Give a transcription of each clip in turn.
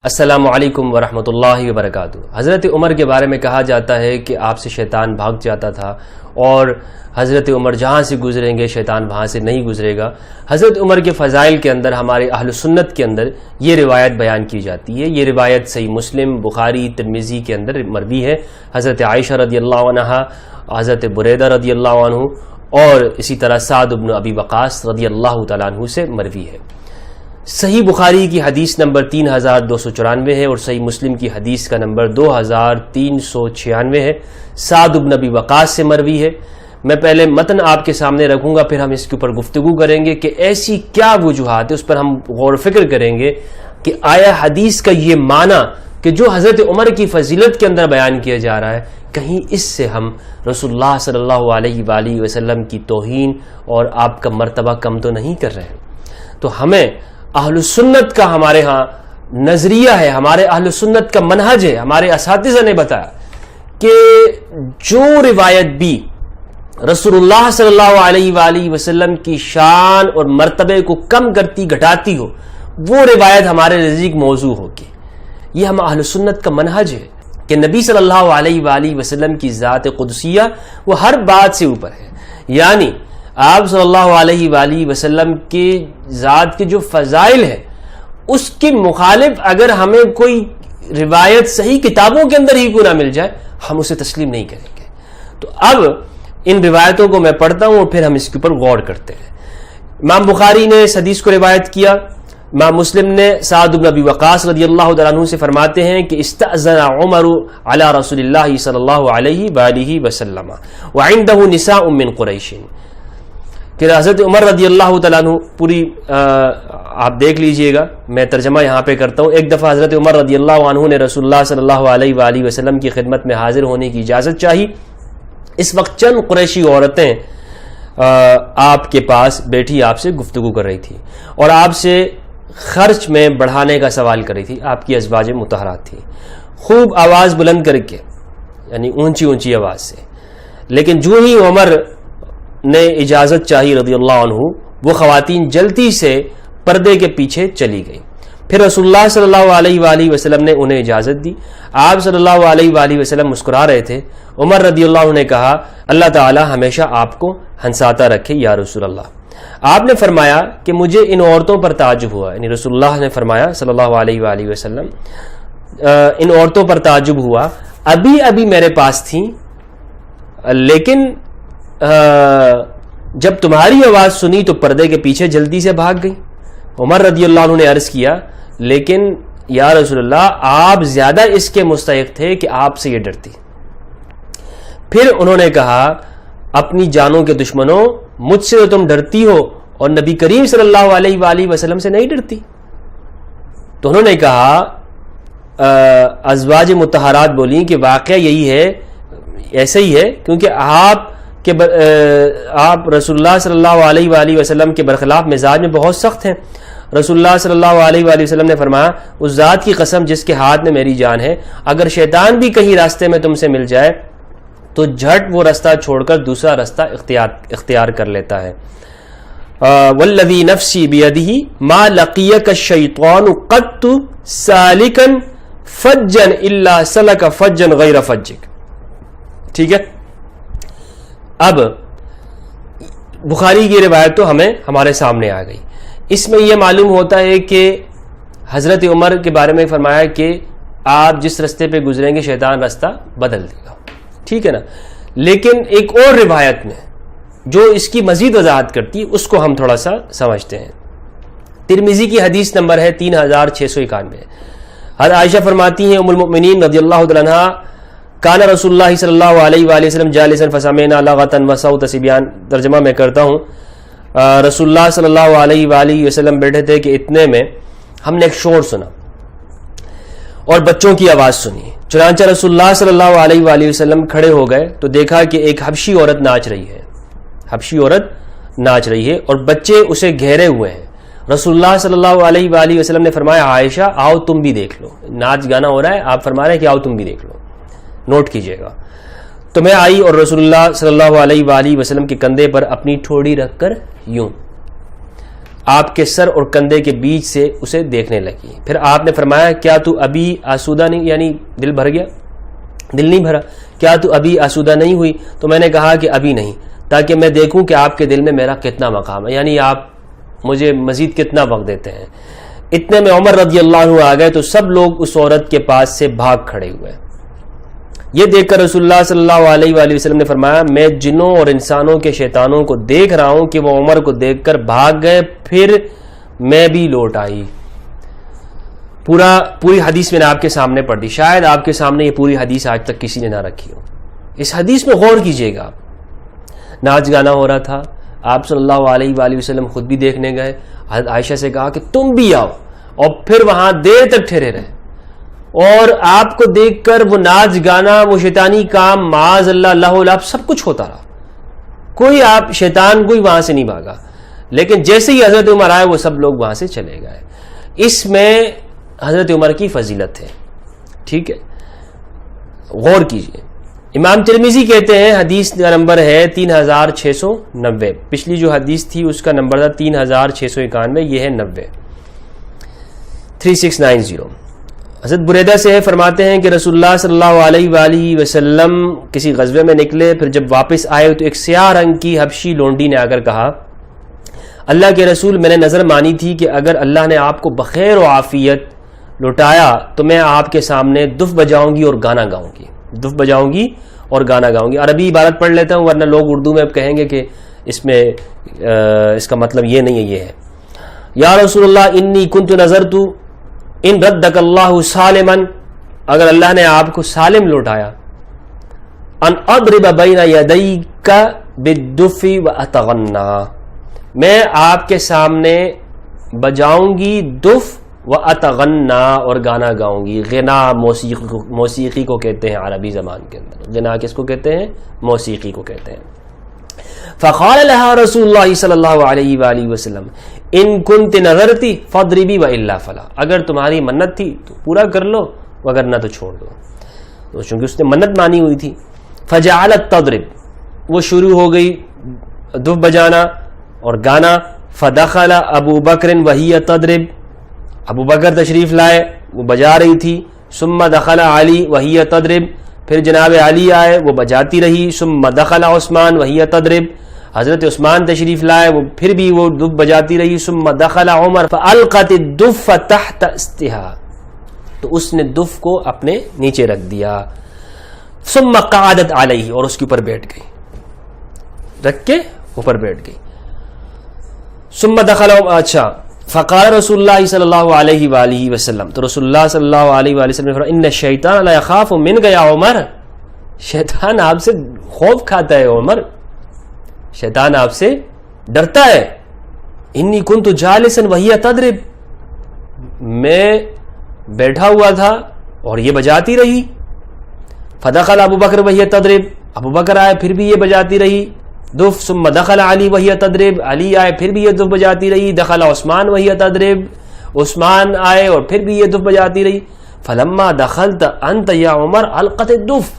السلام علیکم ورحمۃ اللہ وبرکاتہ۔ حضرت عمر کے بارے میں کہا جاتا ہے کہ آپ سے شیطان بھاگ جاتا تھا اور حضرت عمر جہاں سے گزریں گے شیطان وہاں سے نہیں گزرے گا۔ حضرت عمر کے فضائل کے اندر ہمارے اہل سنت کے اندر یہ روایت بیان کی جاتی ہے۔ یہ روایت صحیح مسلم، بخاری، ترمذی کے اندر مروی ہے۔ حضرت عائشہ رضی اللہ عنہا، حضرت بریدہ رضی اللہ عنہ اور اسی طرح سعد بن ابی وقاص رضی اللہ تعالیٰ عنہ سے مروی ہے۔ صحیح بخاری کی حدیث نمبر 3294 ہے اور صحیح مسلم کی حدیث کا نمبر 2396 ہے۔ سعد بن ابی وقاص سے مروی ہے۔ میں پہلے متن آپ کے سامنے رکھوں گا، پھر ہم اس کے اوپر گفتگو کریں گے کہ ایسی کیا وجوہات ہے، اس پر ہم غور و فکر کریں گے کہ آیا حدیث کا یہ معنی کہ جو حضرت عمر کی فضیلت کے اندر بیان کیا جا رہا ہے، کہیں اس سے ہم رسول اللہ صلی اللہ علیہ وآلہ وسلم کی توہین اور آپ کا مرتبہ کم تو نہیں کر رہے ہیں؟ تو ہمیں اہل سنت کا ہمارے ہاں نظریہ ہے، ہمارے اہل سنت کا منہج ہے۔ ہمارے اساتذہ نے بتایا کہ جو روایت بھی رسول اللہ صلی اللہ علیہ وآلہ وسلم کی شان اور مرتبے کو کم کرتی گھٹاتی ہو، وہ روایت ہمارے نزدیک موضوع ہوگی۔ یہ ہم اہل سنت کا منہج ہے کہ نبی صلی اللہ علیہ وآلہ وسلم کی ذات قدسیہ وہ ہر بات سے اوپر ہے، یعنی آپ صلی اللہ علیہ وآلہ وسلم کی ذات کے جو فضائل ہیں اس کے مخالف اگر ہمیں کوئی روایت صحیح کتابوں کے اندر ہی کیوں نہ مل جائے، ہم اسے تسلیم نہیں کریں گے۔ تو اب ان روایتوں کو میں پڑھتا ہوں اور پھر ہم اس کے اوپر غور کرتے ہیں۔ امام بخاری نے اس حدیث کو روایت کیا، امام مسلم نے سعد بن ابی وقاص رضی اللہ عنہ سے فرماتے ہیں کہ استأذن عمر علی رسول اللہ صلی اللہ علیہ وآلہ وسلم وعنده نساء من قریش، کہ حضرت عمر رضی اللہ تعالیٰ عنہ پوری آپ دیکھ لیجئے گا، میں ترجمہ یہاں پہ کرتا ہوں۔ ایک دفعہ حضرت عمر رضی اللہ عنہ نے رسول اللہ صلی اللہ علیہ وآلہ وسلم کی خدمت میں حاضر ہونے کی اجازت چاہی۔ اس وقت چند قریشی عورتیں آپ کے پاس بیٹھی آپ سے گفتگو کر رہی تھی اور آپ سے خرچ میں بڑھانے کا سوال کر رہی تھی۔ آپ کی ازواج مطہرات تھی، خوب آواز بلند کر کے، یعنی اونچی اونچی آواز سے۔ لیکن جو ہی عمر نے اجازت چاہی رضی اللہ عنہ، وہ خواتین جلدی سے پردے کے پیچھے چلی گئی۔ پھر رسول اللہ صلی اللہ علیہ وآلہ وسلم نے انہیں اجازت دی۔ آپ صلی اللہ علیہ وآلہ وسلم مسکرا رہے تھے۔ عمر رضی اللہ عنہ نے کہا، اللہ تعالی ہمیشہ آپ کو ہنساتا رکھے یا رسول اللہ۔ آپ نے فرمایا کہ مجھے ان عورتوں پر تعجب ہوا، یعنی رسول اللہ نے فرمایا صلی اللہ علیہ وآلہ وسلم، ان عورتوں پر تعجب ہوا، ابھی ابھی میرے پاس تھیں، لیکن جب تمہاری آواز سنی تو پردے کے پیچھے جلدی سے بھاگ گئی۔ عمر رضی اللہ عنہ نے عرض کیا، لیکن یا رسول اللہ آپ زیادہ اس کے مستحق تھے کہ آپ سے یہ ڈرتی۔ پھر انہوں نے کہا، اپنی جانوں کے دشمنوں، مجھ سے تو تم ڈرتی ہو اور نبی کریم صلی اللہ علیہ وآلہ وسلم سے نہیں ڈرتی۔ تو انہوں نے کہا، ازواج مطہرات بولیں کہ واقعہ یہی ہے، ایسا ہی ہے، کیونکہ آپ رسول اللہ صلی اللہ علیہ وآلہ وسلم کے برخلاف مزاج میں بہت سخت ہیں۔ رسول اللہ صلی اللہ علیہ وآلہ وسلم نے فرمایا، اس ذات کی قسم جس کے ہاتھ میں میری جان ہے، اگر شیطان بھی کہیں راستے میں تم سے مل جائے تو جھٹ وہ راستہ چھوڑ کر دوسرا راستہ اختیار کر لیتا ہے۔ والذی نفسی بیدہ ما لقیک الشیطان قط سالکا فجا الا سلک فجا غیر فجک۔ ٹھیک ہے، اب بخاری کی روایت تو ہمارے سامنے آ گئی۔ اس میں یہ معلوم ہوتا ہے کہ حضرت عمر کے بارے میں فرمایا کہ آپ جس رستے پہ گزریں گے شیطان راستہ بدل دے گا، ٹھیک ہے نا۔ لیکن ایک اور روایت میں جو اس کی مزید وضاحت کرتی ہے، اس کو ہم تھوڑا سا سمجھتے ہیں۔ ترمذی کی حدیث نمبر ہے 3691۔ حضرت عائشہ فرماتی ہیں، ام المؤمنین رضی اللہ تعالیٰ عنہا، کان رسول اللہ صلی اللہ علیہ وآلہ وسلم جالسا فسمعنا لغتا وصوت صبیان۔ ترجمہ میں کرتا ہوں، رسول اللہ صلی اللہ علیہ وآلہ وسلم بیٹھے تھے کہ اتنے میں ہم نے ایک شور سنا اور بچوں کی آواز سنی۔ چنانچہ رسول اللہ صلی اللہ علیہ وآلہ وسلم کھڑے ہو گئے تو دیکھا کہ ایک حبشی عورت ناچ رہی ہے، حبشی عورت ناچ رہی ہے اور بچے اسے گھیرے ہوئے ہیں۔ رسول اللہ صلی اللہ علیہ وآلہ وسلم نے فرمایا، عائشہ آؤ تم بھی دیکھ لو، ناچ گانا ہو رہا ہے، آپ فرما رہے ہیں کہ آؤ تم بھی دیکھ لو، نوٹ کیجئے گا۔ تو میں آئی اور رسول اللہ صلی اللہ علیہ وآلہ وسلم کے کندھے پر اپنی ٹھوڑی رکھ کر یوں آپ کے سر اور کندھے کے بیچ سے اسے دیکھنے لگی. پھر آپ نے فرمایا کیا تو ابھی آسودہ نہیں, یعنی دل بھر گیا, دل نہیں بھرا, کیا تو ابھی آسودہ نہیں ہوئی؟ تو میں نے کہا کہ ابھی نہیں, تاکہ میں دیکھوں کہ آپ کے دل میں میرا کتنا مقام ہے, یعنی آپ مجھے مزید کتنا وقت دیتے ہیں. اتنے میں عمر رضی اللہ عنہ آ گئے تو سب لوگ اس عورت کے پاس سے بھاگ کھڑے ہوئے. یہ دیکھ کر رسول اللہ صلی اللہ علیہ وآلہ وسلم نے فرمایا میں جنوں اور انسانوں کے شیطانوں کو دیکھ رہا ہوں کہ وہ عمر کو دیکھ کر بھاگ گئے, پھر میں بھی لوٹ آئی. پوری حدیث میں نے آپ کے سامنے پڑھ دی, شاید آپ کے سامنے یہ پوری حدیث آج تک کسی نے نہ رکھی ہو. اس حدیث میں غور کیجئے گا. ناچ گانا ہو رہا تھا, آپ صلی اللہ علیہ وآلہ وسلم خود بھی دیکھنے گئے, حضرت عائشہ سے کہا کہ تم بھی آؤ, اور پھر وہاں دیر تک ٹھہرے رہے, اور آپ کو دیکھ کر وہ ناچ گانا, وہ شیطانی کام, معاذ اللہ اللہ اللہ سب کچھ ہوتا رہا. کوئی آپ شیطان کوئی وہاں سے نہیں بھاگا, لیکن جیسے ہی حضرت عمر آئے وہ سب لوگ وہاں سے چلے گئے. اس میں حضرت عمر کی فضیلت ہے. ٹھیک ہے, غور کیجئے. امام ترمذی کہتے ہیں حدیث کا نمبر ہے 3690. پچھلی جو حدیث تھی اس کا نمبر تھا 3691, یہ ہے 90, 3690. حضرت بریدہ سے فرماتے ہیں کہ رسول اللہ صلی اللہ علیہ وآلہ وسلم کسی غزوے میں نکلے, پھر جب واپس آئے تو ایک سیاہ رنگ کی حبشی لونڈی نے آ کر کہا اللہ کے رسول, میں نے نظر مانی تھی کہ اگر اللہ نے آپ کو بخیر و عافیت لوٹایا تو میں آپ کے سامنے دف بجاؤں گی اور گانا گاؤں گی. دف بجاؤں گی اور گانا گاؤں گی. عربی عبارت پڑھ لیتا ہوں ورنہ لوگ اردو میں اب کہیں گے کہ اس میں اس کا مطلب یہ نہیں ہے, یہ ہے یا رسول اللہ انی کنت نظرت ان ردک اللہ سالما, اگر اللہ نے آپ کو سالم لوٹایا, ان اضرب بین یدیک بالدف واتغنى, میں آپ کے سامنے بجاؤں گی دف واتغنى اور گانا گاؤں گی. غنا موسیقی کو کہتے ہیں عربی زبان کے اندر. غنا کس کو کہتے ہیں؟ موسیقی کو کہتے ہیں. فقال لها رسول اللہ صلی اللہ علیہ وآلہ وسلم ان کنت نظرتی فاضربی والا فلا, اگر تمہاری منت تھی تو پورا کر لو, وگرنہ تو چھوڑ دو. تو چونکہ اس نے منت مانی ہوئی تھی. فجعلت تضرب, وہ شروع ہو گئی دف بجانا اور گانا. فدخل ابو بکر وہی تضرب, ابو بکر تشریف لائے, وہ بجا رہی تھی. ثم دخل علی وہی تضرب, پھر جناب علی آئے, وہ بجاتی رہی. ثم دخل عثمان وہی تضرب, حضرت عثمان تشریف لائے, وہ پھر بھی وہ دف بجاتی رہی. ثم دخل عمر فالقت الدف تحت استہا, تو اس نے دف کو اپنے نیچے رکھ دیا. ثم قعدت علیہ, اور اس کے اوپر بیٹھ گئی, رکھ کے اوپر بیٹھ گئی. ثم دخل, اچھا, فقال رسول اللہ صلی اللہ علیہ وآلہ وسلم, تو رسول اللہ صلی اللہ علیہ وآلہ وسلم نے فرمایا ان الشیطان لا یخاف منک یا عمر, شیطان آپ سے خوف کھاتا ہے عمر, شیطان آپ سے ڈرتا ہے. انی کنت جالسا وہی تضرب, میں بیٹھا ہوا تھا اور یہ بجاتی رہی. فدخل ابو بکر وہی تضرب, ابو بکر آئے پھر بھی یہ بجاتی رہی دف. ثم دخل علی وہی تضرب, علی آئے پھر بھی یہ دف بجاتی رہی. دخل عثمان وہی تضرب, عثمان آئے اور پھر بھی یہ دف بجاتی رہی. فلما دخلت انت یا عمر القت الدف,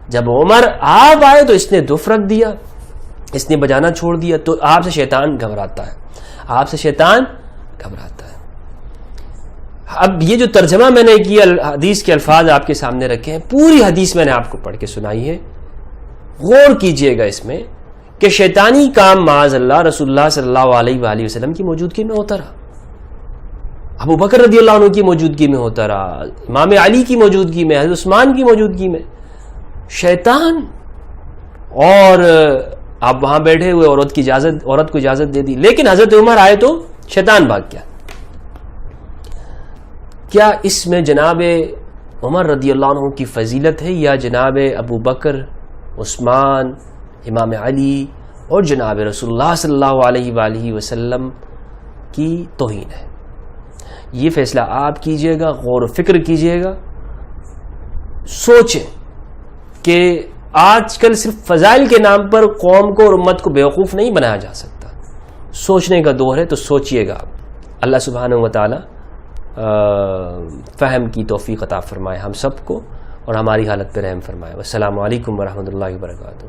جب عمر آپ آئے تو اس نے دف رکھ دیا, اس نے بجانا چھوڑ دیا. تو آپ سے شیطان گھبراتا ہے, آپ سے شیطان گھبراتا ہے. اب یہ جو ترجمہ میں نے کیا, حدیث کے الفاظ آپ کے سامنے رکھے ہیں, پوری حدیث میں نے آپ کو پڑھ کے سنائی ہے. غور کیجئے گا اس میں کہ شیطانی کام معاذ اللہ رسول اللہ صلی اللہ علیہ وآلہ وسلم کی موجودگی میں ہوتا رہا, ابو بکر رضی اللہ عنہ کی موجودگی میں ہوتا رہا, امام علی کی موجودگی میں, حضرت عثمان کی موجودگی میں. شیطان, اور آپ وہاں بیٹھے ہوئے, عورت کو اجازت دے دی, لیکن حضرت عمر آئے تو شیطان بھاگ گیا. کیا اس میں جناب عمر رضی اللہ عنہ کی فضیلت ہے یا جناب ابو بکر, عثمان, امام علی اور جناب رسول اللہ صلی اللہ علیہ وآلہ وسلم کی توہین ہے؟ یہ فیصلہ آپ کیجئے گا, غور و فکر کیجئے گا. سوچیں کہ آج کل صرف فضائل کے نام پر قوم کو اور امت کو بیوقوف نہیں بنایا جا سکتا. سوچنے کا دور ہے, تو سوچئے گا. اللہ سبحانہ و تعالی فہم کی توفیق عطا فرمائے ہم سب کو, اور ہماری حالت پہ رحم فرمائے. والسلام علیکم ورحمۃ اللہ وبرکاتہ.